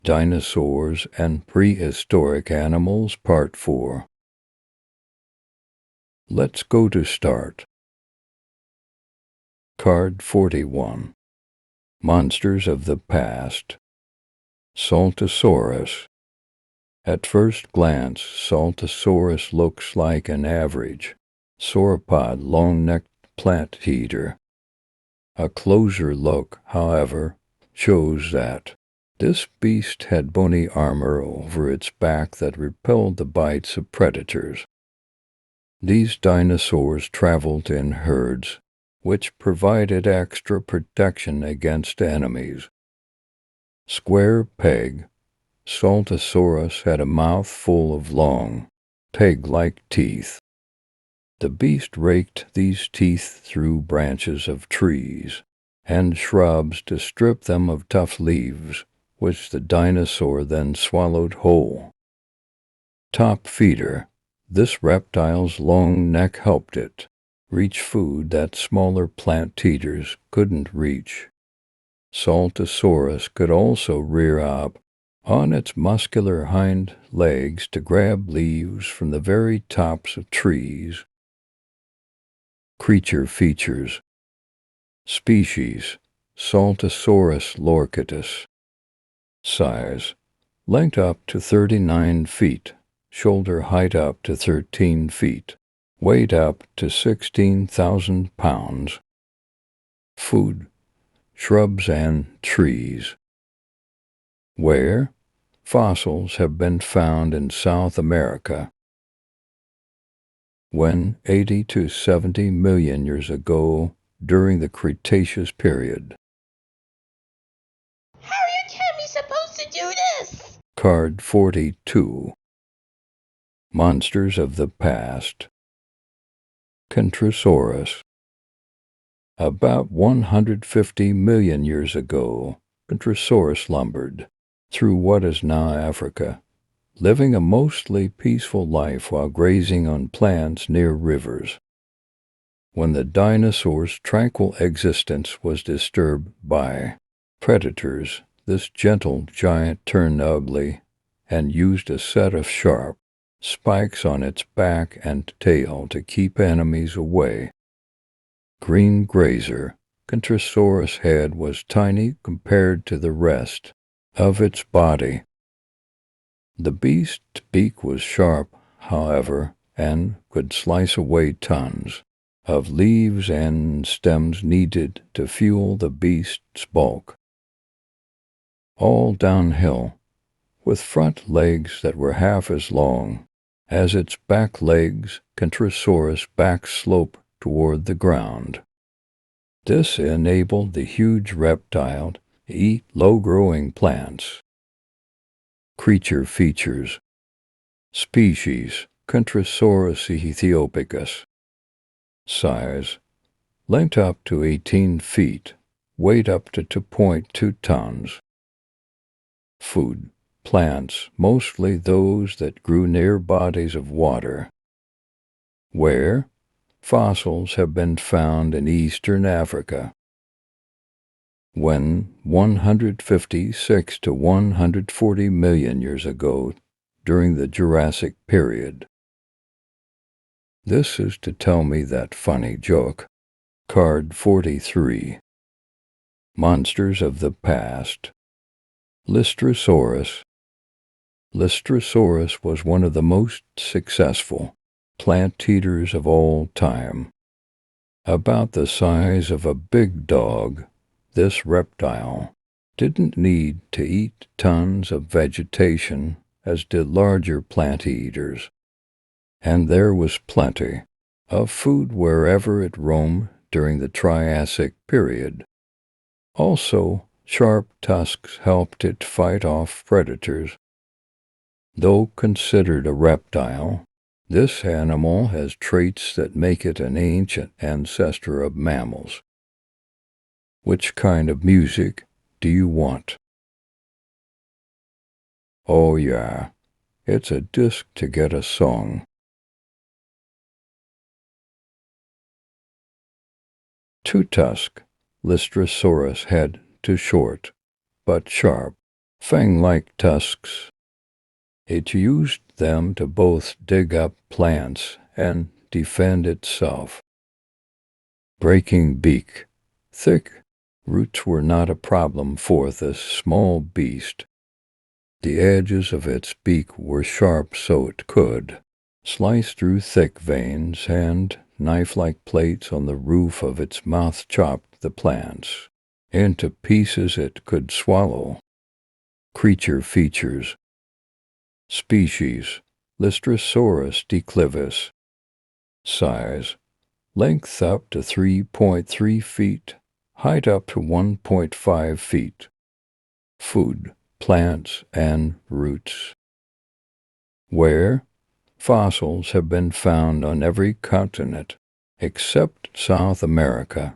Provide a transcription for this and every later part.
Dinosaurs and Prehistoric Animals, Part 4. Let's go to start. Card 41. Monsters of the Past. Saltasaurus. At first glance, Saltasaurus looks like an average sauropod long-necked plant eater. A closer look, however, shows that this beast had bony armor over its back that repelled the bites of predators. These dinosaurs traveled in herds, which provided extra protection against enemies. Square peg. Saltasaurus had a mouth full of long, peg-like teeth. The beast raked these teeth through branches of trees and shrubs to strip them of tough leaves, which the dinosaur then swallowed whole. Top feeder. This reptile's long neck helped it reach food that smaller plant eaters couldn't reach. Saltasaurus could also rear up on its muscular hind legs to grab leaves from the very tops of trees. Creature features. Species: Saltasaurus lorcatus. Size: length up to 39 feet, shoulder height up to 13 feet, weight up to 16,000 pounds. Food: shrubs and trees. Where? Fossils have been found in South America. When? 80 to 70 million years ago, during the Cretaceous period. How are you Tammy supposed to do this? Card 42. Monsters of the Past. Kentrosaurus. About 150 million years ago, Kentrosaurus lumbered through what is now Africa, living a mostly peaceful life while grazing on plants near rivers. When the dinosaur's tranquil existence was disturbed by predators, this gentle giant turned ugly and used a set of sharp spikes on its back and tail to keep enemies away. Green grazer. Kentrosaurus' head was tiny compared to the rest of its body. The beast's beak was sharp, however, and could slice away tons of leaves and stems needed to fuel the beast's bulk. All downhill, with front legs that were half as long as its back legs. Kentrosaurus' back sloped toward the ground. This enabled the huge reptile to eat low-growing plants. Creature features. Species: Kentrosaurus-Ethiopicus. Size: length up to 18 feet, weight up to 2.2 tons. Food: plants, mostly those that grew near bodies of water. Where? Fossils have been found in eastern Africa. When? 156 to 140 million years ago, during the Jurassic period. This is to tell me that funny joke. Card 43. Monsters of the Past. Lystrosaurus. Lystrosaurus was one of the most successful plant eaters of all time. About the size of a big dog, this reptile didn't need to eat tons of vegetation as did larger plant eaters, and there was plenty of food wherever it roamed during the Triassic period. Also, sharp tusks helped it fight off predators. Though considered a reptile, this animal has traits that make it an ancient ancestor of mammals. Which kind of music do you want? Oh yeah, it's a disc to get a song. Two-tusk. Lystrosaurus head too short, but sharp, fang-like tusks. It used them to both dig up plants and defend itself. Breaking beak. Thick roots were not a problem for this small beast. The edges of its beak were sharp so it could slice through thick veins, and knife-like plates on the roof of its mouth chopped the plants into pieces it could swallow. Creature features. Species: Lystrosaurus declivis. Size: length up to 3.3 feet, height up to 1.5 feet. Food: plants and roots. Where? Fossils have been found on every continent except South America.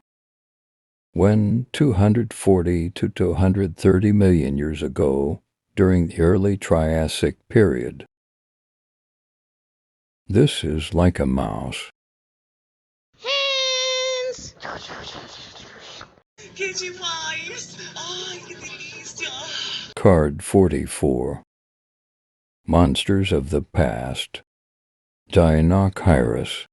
When 240 to 230 million years ago, during the early Triassic period. This is like a mouse. Hands! Kitty pies! Ay, qué delicia! Card 44. Monsters of the past. Deinocheirus.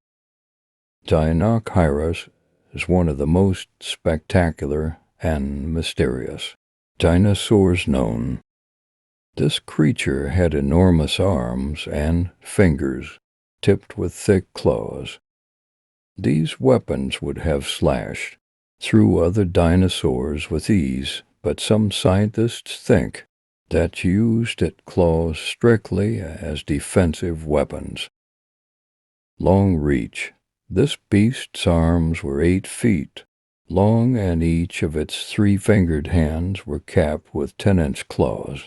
Deinocheirus is one of the most spectacular and mysterious dinosaurs known. This creature had enormous arms and fingers tipped with thick claws. These weapons would have slashed through other dinosaurs with ease, but some scientists think that used its claws strictly as defensive weapons. Long reach. This beast's arms were 8 feet long, and each of its 3-fingered hands were capped with 10-inch claws.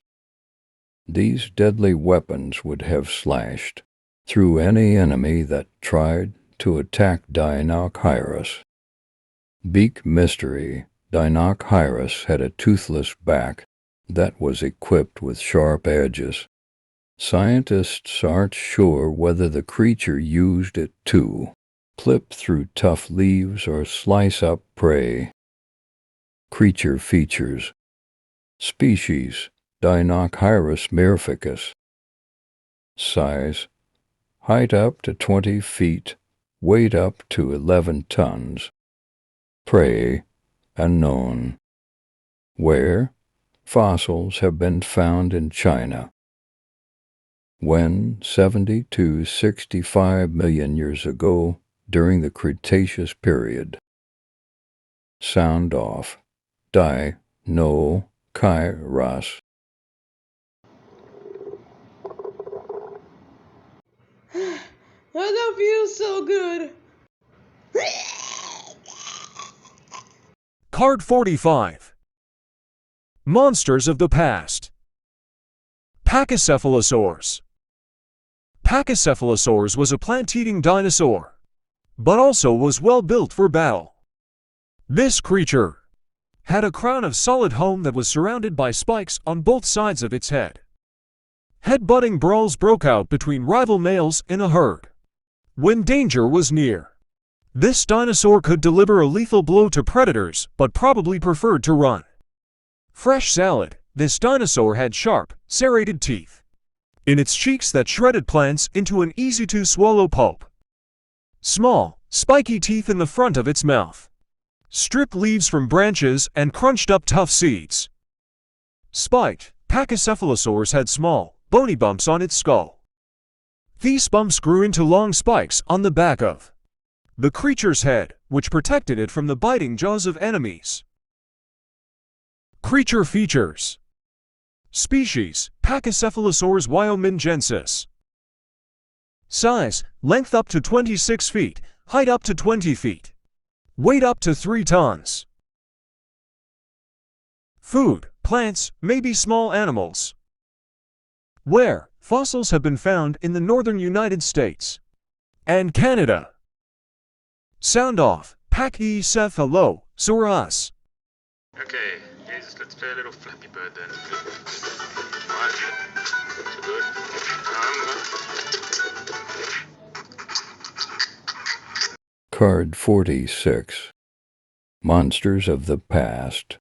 These deadly weapons would have slashed through any enemy that tried to attack Deinocheirus. Beak mystery. Deinocheirus had a toothless back that was equipped with sharp edges. Scientists aren't sure whether the creature used it to clip through tough leaves or slice up prey. Creature features. Species: Deinocheirus myrficus. Size: height up to 20 feet, weight up to 11 tons. Prey: unknown. Where? Fossils have been found in China. When? 70 to 65 million years ago, during the Cretaceous period. Sound off. Deinocheirus. That feels so good. Card 45. Monsters of the past. Pachycephalosaurus. Pachycephalosaurus was a plant-eating dinosaur, but also was well built for battle. This creature had a crown of solid home that was surrounded by spikes on both sides of its head. Head-butting brawls broke out between rival males in a herd when danger was near. This dinosaur could deliver a lethal blow to predators, but probably preferred to run. Fresh salad. This dinosaur had sharp, serrated teeth in its cheeks that shredded plants into an easy-to-swallow pulp. Small, spiky teeth in the front of its mouth stripped leaves from branches and crunched up tough seeds. Spiked. Pachycephalosaurus had small, bony bumps on its skull. These bumps grew into long spikes on the back of the creature's head, which protected it from the biting jaws of enemies. Creature features. Species: Pachycephalosaurus wyomingensis. Size: length up to 26 feet, height up to 20 feet. Weight up to 3 tons. Food: plants, maybe small animals. Where? Fossils have been found in the northern United States and Canada. Sound off. Pachycephalosaurus. Okay, Jesus, let's play a little Flappy Bird then. Right. So good. Card 46. Monsters of the past.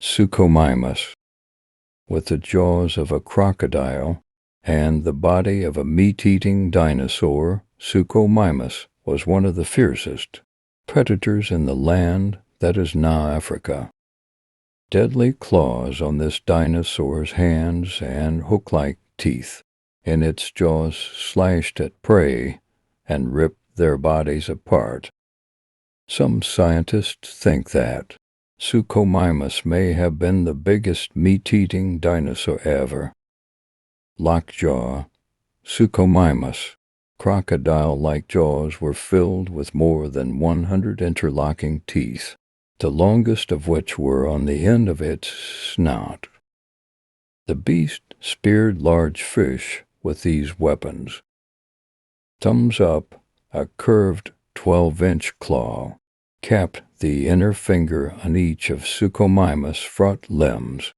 Suchomimus. with the jaws of a crocodile and the body of a meat-eating dinosaur, Suchomimus was one of the fiercest predators in the land that is now Africa. Deadly claws on this dinosaur's hands and hook-like teeth in its jaws slashed at prey and ripped their bodies apart. Some scientists think that Suchomimus may have been the biggest meat-eating dinosaur ever. Lockjaw, Suchomimus, crocodile-like jaws were filled with more than 100 interlocking teeth, the longest of which were on the end of its snout. The beast speared large fish with these weapons. Thumbs up, a curved 12-inch claw, capped the inner finger on each of Suchomimus' front limbs.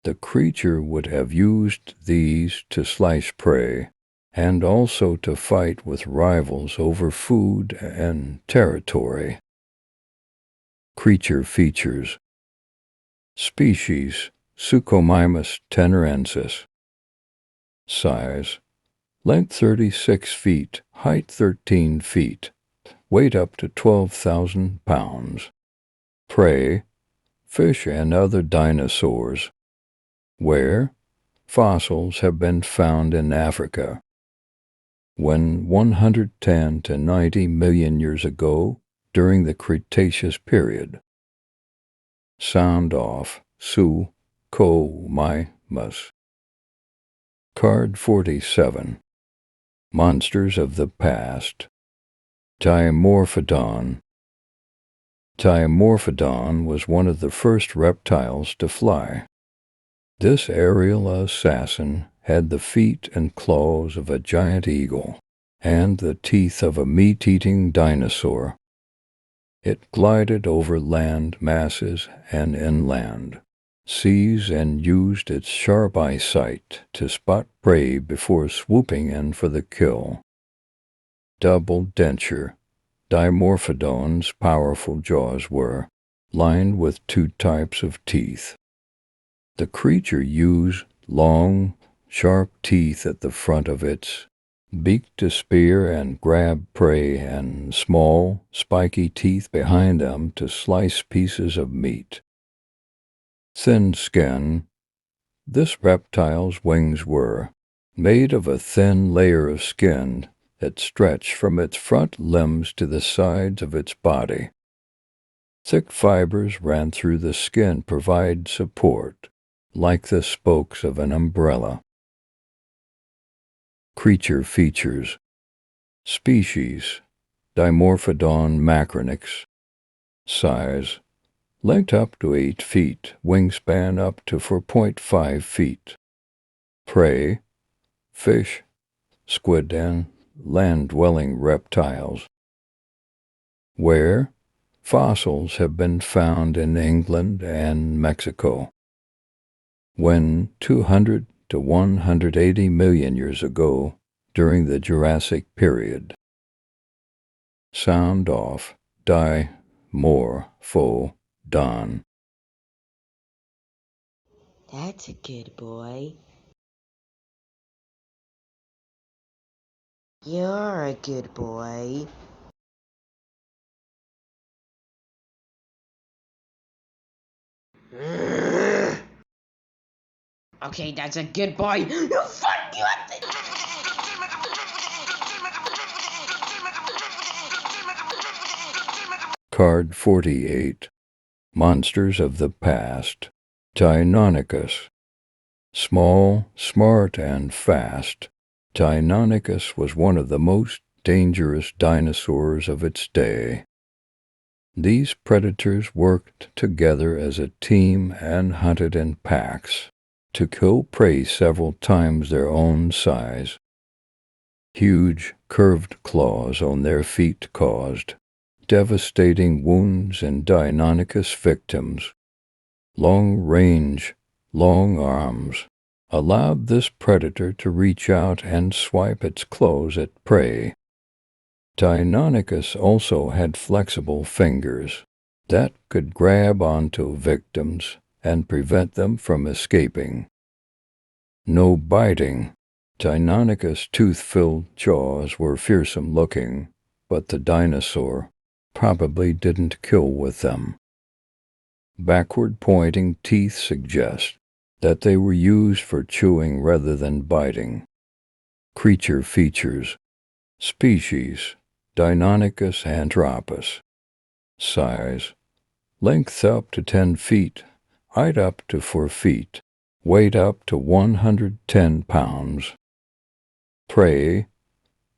The creature would have used these to slice prey and also to fight with rivals over food and territory. Creature features. Species, Suchomimus tenerensis. Size, length 36 feet, height 13 feet, weight up to 12,000 pounds. Prey, fish and other dinosaurs. Where? Fossils have been found in Africa. When 110 to 90 million years ago, during the Cretaceous period. Sound off, Suchomimus. Card 47. Monsters of the Past. Dimorphodon. Dimorphodon was one of the first reptiles to fly. This aerial assassin had the feet and claws of a giant eagle and the teeth of a meat-eating dinosaur. It glided over land masses and inland seas and used its sharp eyesight to spot prey before swooping in for the kill. Double denture. Dimorphodon's powerful jaws were lined with two types of teeth. The creature used long, sharp teeth at the front of its beak to spear and grab prey and small, spiky teeth behind them to slice pieces of meat. Thin skin. This reptile's wings were made of a thin layer of skin that stretched from its front limbs to the sides of its body. Thick fibers ran through the skin, provide support, like the spokes of an umbrella. Creature features. Species, Dimorphodon macronix. Size, length up to 8 feet, wingspan up to 4.5 feet. Prey, fish, squid, and land-dwelling reptiles. Where? Fossils have been found in England and Mexico. When 200 to 180 million years ago, during the Jurassic period. Sound off, Dimorphodon. That's a good boy. You're a good boy. Okay, that's a good boy. You fuck you up. Card 48. Monsters of the Past. Deinonychus. Small, smart, and fast, Deinonychus was one of the most dangerous dinosaurs of its day. These predators worked together as a team and hunted in packs to kill prey several times their own size. Huge, curved claws on their feet caused devastating wounds in Deinonychus victims. Long-range, long arms allowed this predator to reach out and swipe its claws at prey. Deinonychus also had flexible fingers that could grab onto victims and prevent them from escaping. No biting. Deinonychus' tooth-filled jaws were fearsome looking, but the dinosaur probably didn't kill with them. Backward-pointing teeth suggest that they were used for chewing rather than biting. Creature features. Species: Deinonychus antropus. Size: length up to 10 feet, height up to 4 feet, weight up to 110 pounds. Prey: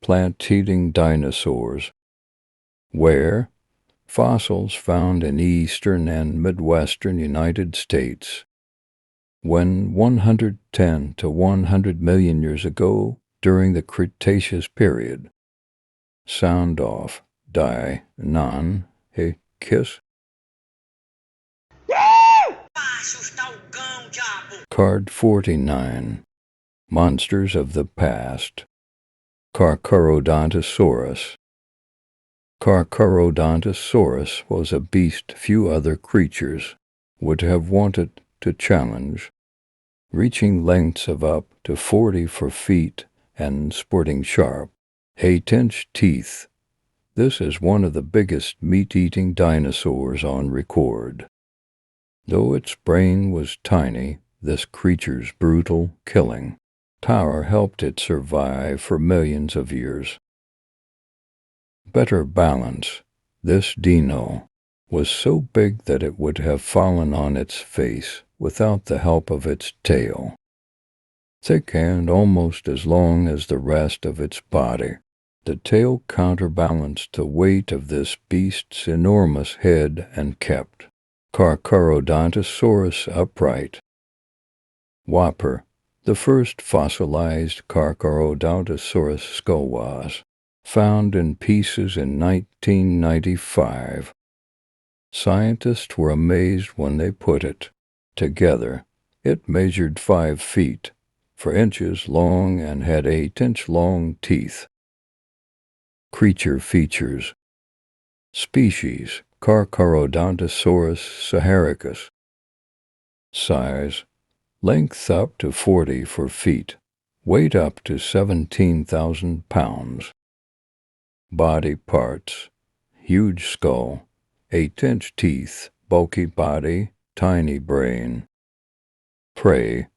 plant-eating dinosaurs. Where? Fossils found in eastern and midwestern United States. When 110 to 100 million years ago, during the Cretaceous period. Sound off. Die. Non. Hey, kiss. Card 49. Monsters of the past. Carcharodontosaurus. Carcharodontosaurus was a beast few other creatures would have wanted to challenge, reaching lengths of up to 44 feet and sporting sharp, 8-inch teeth. This is one of the biggest meat-eating dinosaurs on record. Though its brain was tiny, this creature's brutal killing power helped it survive for millions of years. Better balance. This dino was so big that it would have fallen on its face without the help of its tail. Thick and almost as long as the rest of its body, the tail counterbalanced the weight of this beast's enormous head and kept Carcharodontosaurus upright. Whopper. The first fossilized Carcharodontosaurus skull was found in pieces in 1995. Scientists were amazed when they put it together. It measured 5 feet, 4 inches long, and had 8-inch long teeth. Creature features. Species: Carcharodontosaurus saharicus. Size: length up to 44 feet, weight up to 17,000 pounds. Body parts: huge skull, 8-inch teeth, bulky body, tiny brain. Prey: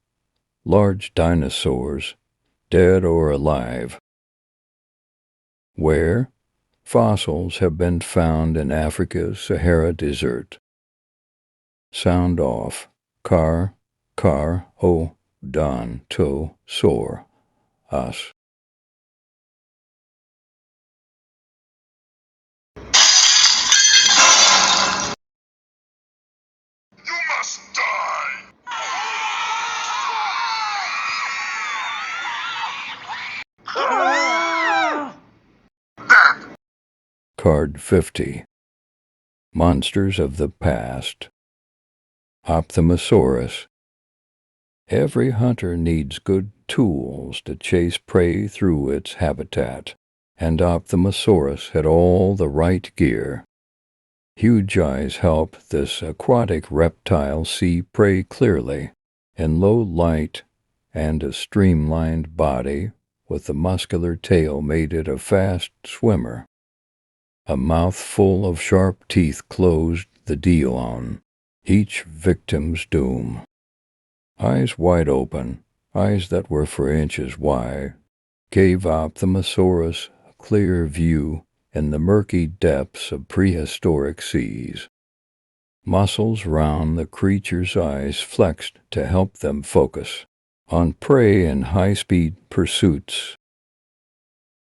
large dinosaurs, dead or alive. Where? Fossils have been found in Africa's Sahara Desert. Sound off. Carcharodontosaurus. You must die! Card 50. Monsters of the past. Ophthalmosaurus. Every hunter needs good tools to chase prey through its habitat, and Ophthalmosaurus had all the right gear. Huge eyes help this aquatic reptile see prey clearly in low light, and a streamlined body with a muscular tail made it a fast swimmer. A mouth full of sharp teeth closed the deal on each victim's doom. Eyes wide open, eyes that were 4 inches wide, gave Ophthalmosaurus a clear view in the murky depths of prehistoric seas. Muscles round the creature's eyes flexed to help them focus on prey in high-speed pursuits.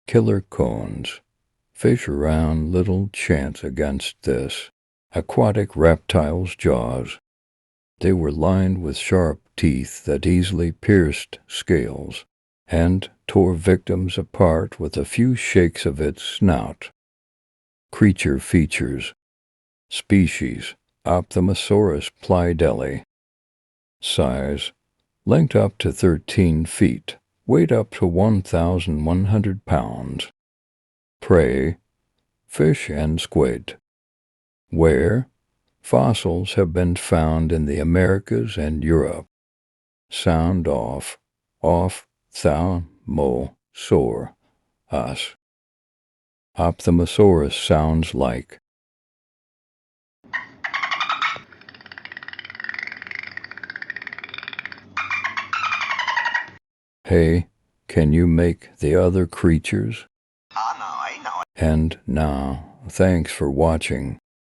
Killer cones. Fish around little chance against this aquatic reptile's jaws. They were lined with sharp teeth that easily pierced scales and tore victims apart with a few shakes of its snout. Creature features. Species: Ophthalmosaurus plidelli. Size: length up to 13 feet, weight up to 1,100 pounds. Prey: fish and squid. Where? Fossils have been found in the Americas and Europe. Sound off, Ophthalmosaurus. Ophthalmosaurus sounds like. Hey, can you make the other creatures? I know. And now, thanks for watching.